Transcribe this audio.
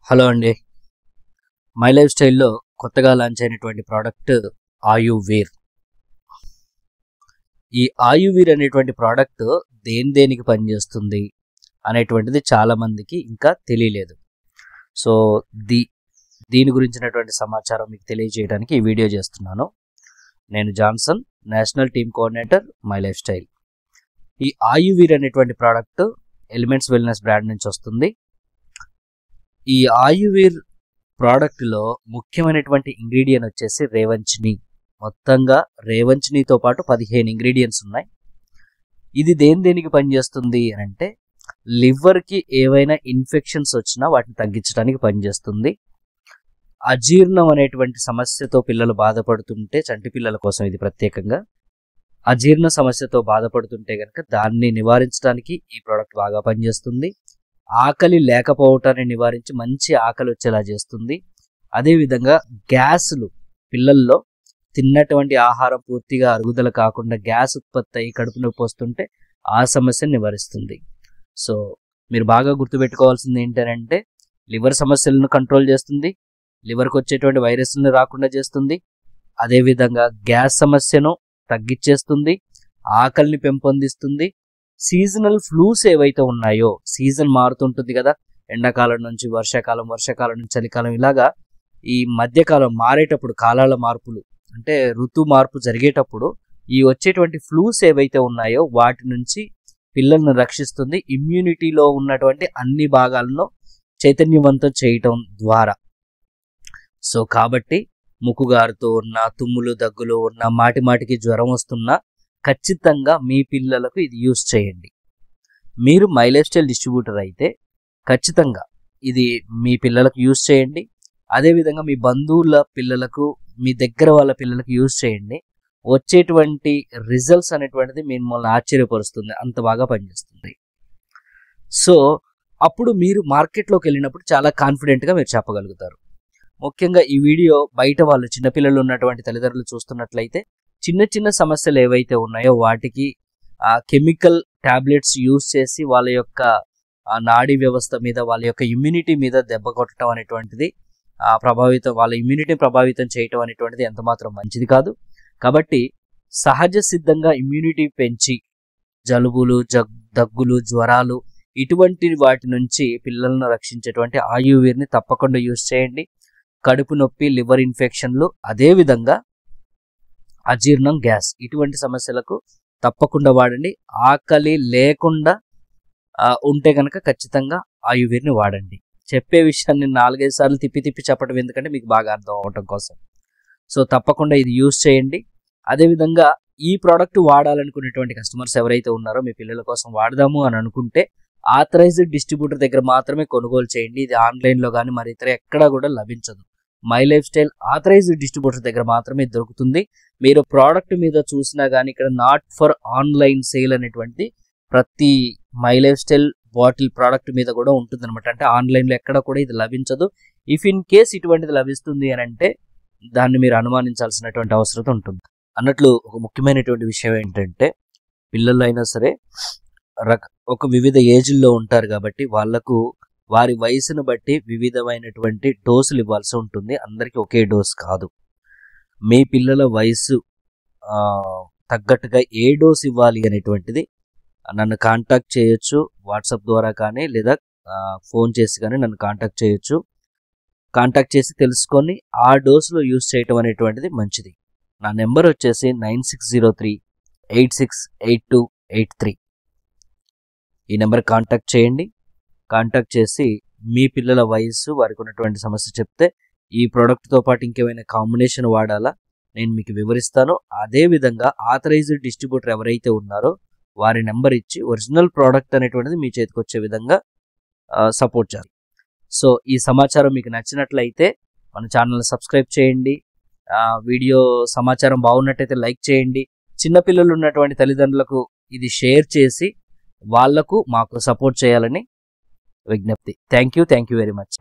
Hello అండి. My life స్టైల్లో కొత్తగా లాంచ్ అయినటువంటి ప్రోడక్ట్ ఆయువీర్. ఈ ఆయువీర్ అనేటువంటి ప్రోడక్ట్ దేనికి పనిచేస్తుంది అనేటువంటిది చాలా మందికి ఇంకా తెలియలేదు. సో దీని గురించినటువంటి సమాచారం మీకు తెలియజేయడానికి ఈ వీడియో చేస్తున్నాను. నేను Johnson, national team coordinator, my life style. ఈ ఆయువీర్ అనేటువంటి ప్రోడక్ట్ ఎలిమెంట్స్ వెల్నెస్ బ్రాండ్ నుంచి వస్తుంది. ఈ ఆయువీర్ ప్రోడక్ట్లో ముఖ్యమైనటువంటి ఇంగ్రీడియంట్ వచ్చేసి రేవంచిని. మొత్తంగా రేవంచినితో పాటు 15 ఇంగ్రీడియంట్స్ ఉన్నాయి. ఇది దేనికి పనిచేస్తుంది అని అంటే, లివర్కి ఏవైనా ఇన్ఫెక్షన్స్ వచ్చినా వాటిని తగ్గించడానికి పనిచేస్తుంది. అజీర్ణం అనేటువంటి సమస్యతో పిల్లలు బాధపడుతుంటే, చంటి పిల్లల కోసం ఇది ప్రత్యేకంగా అజీర్ణ సమస్యతో బాధపడుతుంటే కనుక దాన్ని నివారించడానికి ఈ ప్రోడక్ట్ బాగా పనిచేస్తుంది. ఆకలి లేకపోవటాన్ని నివారించి మంచి ఆకలి వచ్చేలా చేస్తుంది. అదేవిధంగా గ్యాస్లు, పిల్లల్లో తిన్నటువంటి ఆహారం పూర్తిగా అరుగుదల కాకుండా గ్యాస్ ఉత్పత్తి అయ్యి కడుపు నొప్పి వస్తుంటే ఆ సమస్యను నివారిస్తుంది. సో మీరు బాగా గుర్తుపెట్టుకోవాల్సింది ఏంటంటే, లివర్ సమస్యలను కంట్రోల్ చేస్తుంది, లివర్కి వచ్చేటువంటి వైరస్లను రాకుండా చేస్తుంది, అదేవిధంగా గ్యాస్ సమస్యను తగ్గించేస్తుంది, ఆకలిని పెంపొందిస్తుంది. సీజనల్ ఫ్లూస్ ఏవైతే ఉన్నాయో, సీజన్ మారుతుంటుంది కదా, ఎండాకాలం నుంచి వర్షాకాలం, వర్షాకాలం నుంచి చలికాలం, ఇలాగా ఈ మధ్యకాలం మారేటప్పుడు కాలాల మార్పులు అంటే ఋతు మార్పు జరిగేటప్పుడు ఈ వచ్చేటువంటి ఫ్లూస్ ఏవైతే ఉన్నాయో వాటి నుంచి పిల్లలను రక్షిస్తుంది. ఇమ్యూనిటీలో ఉన్నటువంటి అన్ని భాగాలను చైతన్యవంతం చేయటం ద్వారా. సో కాబట్టి ముక్కుగారుతూ ఉన్న, తుమ్ములు దగ్గులు ఉన్న, మాటికి జ్వరం వస్తున్నా ఖచ్చితంగా మీ పిల్లలకు ఇది యూస్ చేయండి. మీరు మై లైఫ్ స్టైల్ డిస్ట్రిబ్యూటర్ అయితే ఖచ్చితంగా ఇది మీ పిల్లలకు యూస్ చేయండి. అదేవిధంగా మీ బంధువుల పిల్లలకు, మీ దగ్గర వాళ్ళ పిల్లలకు యూస్ చేయండి. వచ్చేటువంటి రిజల్ట్స్ అనేటువంటిది మిమ్మల్ని ఆశ్చర్యపరుస్తుంది, అంత బాగా పనిచేస్తుంది. సో అప్పుడు మీరు మార్కెట్లోకి వెళ్ళినప్పుడు చాలా కాన్ఫిడెంట్గా మీరు చెప్పగలుగుతారు. ముఖ్యంగా ఈ వీడియో బయట వాళ్ళు, చిన్నపిల్లలు ఉన్నటువంటి తల్లిదండ్రులు చూస్తున్నట్లయితే చిన్న సమస్యలు ఏవైతే ఉన్నాయో వాటికి కెమికల్ టాబ్లెట్స్ యూజ్ చేసి వాళ్ళ యొక్క నాడీ వ్యవస్థ మీద, వాళ్ళ యొక్క ఇమ్యూనిటీ మీద దెబ్బ కొట్టడం అనేటువంటిది వాళ్ళ ఇమ్యూనిటీని ప్రభావితం చేయటం అనేటువంటిది ఎంత మాత్రం మంచిది కాదు. కాబట్టి సహజ సిద్ధంగా ఇమ్యూనిటీ పెంచి జలుబులు, దగ్గులు, జ్వరాలు ఇటువంటి వాటి నుంచి పిల్లలను రక్షించేటువంటి ఆయువీర్ని తప్పకుండా యూజ్ చేయండి. కడుపు నొప్పి, లివర్ ఇన్ఫెక్షన్లు, అదేవిధంగా అజీర్ణం, గ్యాస్ ఇటువంటి సమస్యలకు తప్పకుండా వాడండి. ఆకలి లేకుండా ఉంటే కనుక ఖచ్చితంగా ఆయువీర్ని వాడండి. చెప్పే విషయాన్ని 4-5 సార్లు తిప్పి చెప్పడం ఎందుకంటే మీకు బాగా అర్థం అవటం కోసం. సో తప్పకుండా ఇది యూజ్ చేయండి. అదేవిధంగా ఈ ప్రోడక్ట్ వాడాలనుకునేటువంటి కస్టమర్స్ ఎవరైతే ఉన్నారో, మీ పిల్లల కోసం వాడదాము అని అనుకుంటే ఆథరైజ్డ్ డిస్ట్రిబ్యూటర్ దగ్గర మాత్రమే కొనుగోలు చేయండి. ఇది ఆన్లైన్లో కానీ మరి ఇతర ఎక్కడా కూడా లభించదు. My life style authorised distributor దగ్గర మాత్రమే దొరుకుతుంది. మీరు ప్రోడక్ట్ మీద చూసినా కానీ ఇక్కడ నాట్ ఫర్ ఆన్లైన్ సేల్ అనేటువంటి ప్రతి my life style bottle product మీద కూడా ఉంటుంది అనమాట. అంటే ఆన్లైన్లో ఎక్కడ కూడా ఇది లభించదు. ఇఫ్ ఇన్ కేస్ ఇటువంటిది లభిస్తుంది అని అంటే దాన్ని మీరు అనుమానించాల్సినటువంటి అవసరం ఉంటుంది. అన్నట్లు ఒక ముఖ్యమైనటువంటి విషయం ఏంటంటే, పిల్లలు అయినా సరే ఒక వివిధ ఏజ్ల్లో ఉంటారు కాబట్టి వాళ్లకు వారి వయసును బట్టి వివిధమైనటువంటి డోసులు ఇవ్వాల్సి ఉంటుంది. అందరికీ ఒకే డోస్ కాదు. మీ పిల్లల వయసు తగ్గట్టుగా ఏ డోస్ ఇవ్వాలి అనేటువంటిది నన్ను కాంటాక్ట్ చేయొచ్చు. వాట్సాప్ ద్వారా కానీ లేదా ఫోన్ చేసి కానీ నన్ను కాంటాక్ట్ చేయొచ్చు. కాంటాక్ట్ చేసి తెలుసుకొని ఆ డోసులో యూస్ చేయటం అనేటువంటిది మంచిది. నా నెంబర్ వచ్చేసి 9603868283. ఈ నెంబర్ కాంటాక్ట్ చేయండి. కాంటాక్ట్ చేసి మీ పిల్లల వయస్సు, వారికి ఉన్నటువంటి సమస్య చెప్తే ఈ ప్రోడక్ట్తో పాటు ఇంకేమైనా కాంబినేషన్ వాడాలా నేను మీకు వివరిస్తాను. అదేవిధంగా ఆథరైజ్డ్ డిస్ట్రిబ్యూటర్ ఎవరైతే ఉన్నారో వారి నెంబర్ ఇచ్చి ఒరిజినల్ ప్రోడక్ట్ అనేటువంటిది మీ చేతికి వచ్చే విధంగా సపోర్ట్ చేయాలి. సో ఈ సమాచారం మీకు నచ్చినట్లయితే మన ఛానల్ని సబ్స్క్రైబ్ చేయండి. వీడియో సమాచారం బాగున్నట్టయితే లైక్ చేయండి. చిన్నపిల్లలు ఉన్నటువంటి తల్లిదండ్రులకు ఇది షేర్ చేసి వాళ్లకు మాకు సపోర్ట్ చేయాలని విజ్ఞప్తి. Thank you very much.